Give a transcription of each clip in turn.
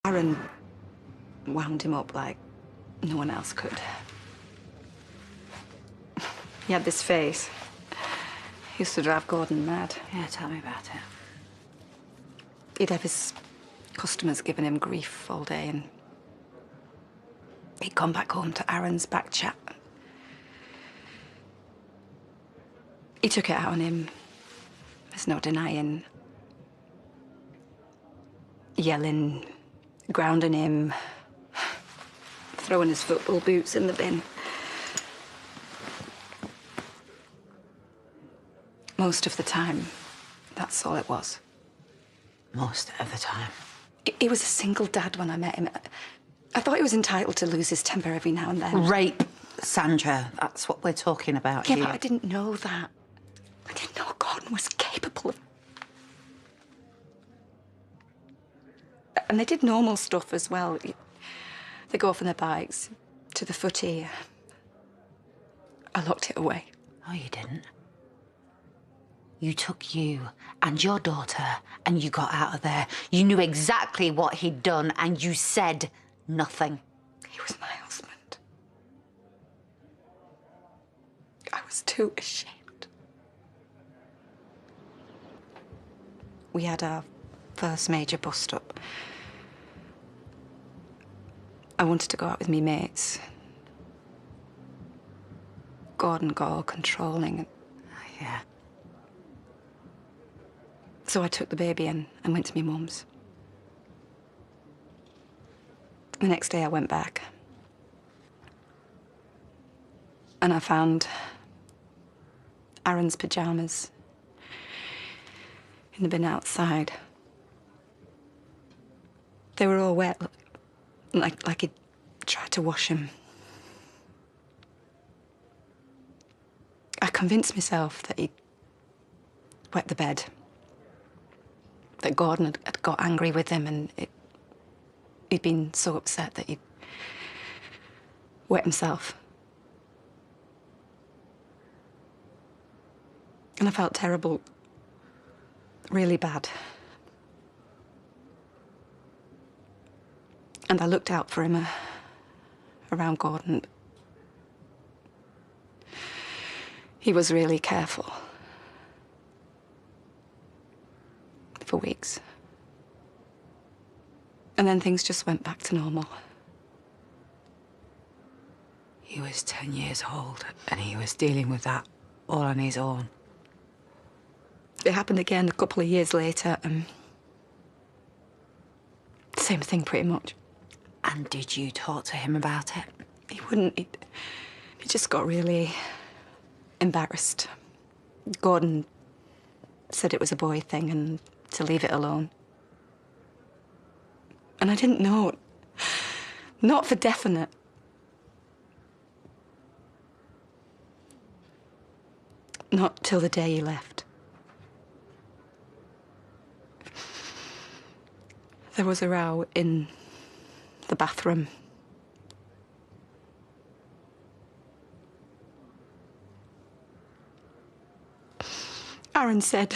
Aaron wound him up like no one else could. He had this face. He used to drive Gordon mad. Yeah, tell me about it. He'd have his customers giving him grief all day, and he'd come back home to Aaron's back chat. He took it out on him. There's no denying. Yelling, grounding him, throwing his football boots in the bin. Most of the time, that's all it was. Most of the time. He was a single dad when I met him. I thought he was entitled to lose his temper every now and then. Rape, Sandra. That's what we're talking about Yeah, here. but I didn't know that. I didn't know Gordon was capable of... And they did normal stuff as well. They go off on their bikes to the footy. I locked it away. Oh, you didn't? You took you and your daughter and you got out of there. You knew exactly what he'd done and you said nothing. He was my husband. I was too ashamed. We had our first major bust-up. I wanted to go out with me mates. Gordon got all controlling. Yeah. So I took the baby in and went to my mum's. The next day I went back. And I found Aaron's pyjamas in the bin outside. They were all wet, like he'd tried to wash them. I convinced myself that he'd wet the bed. That Gordon had got angry with him and he'd been so upset that he'd wet himself. And I felt terrible, really bad. And I looked out for him around Gordon. He was really careful. For weeks. And then things just went back to normal. He was 10 years old and he was dealing with that all on his own. It happened again a couple of years later, and same thing pretty much. And did you talk to him about it? He wouldn't. He just got really embarrassed. Gordon said it was a boy thing and to leave it alone. And I didn't know. Not for definite. Not till the day he left. There was a row in the bathroom. Aaron said,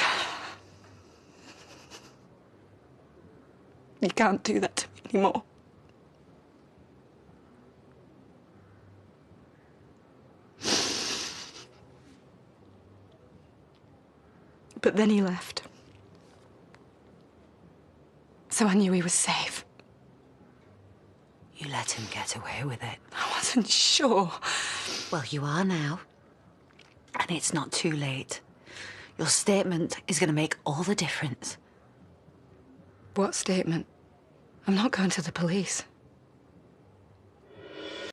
"You can't do that to me anymore." But then he left. So I knew he was safe. You let him get away with it. I wasn't sure. Well, you are now. And it's not too late. Your statement is going to make all the difference. What statement? I'm not going to the police.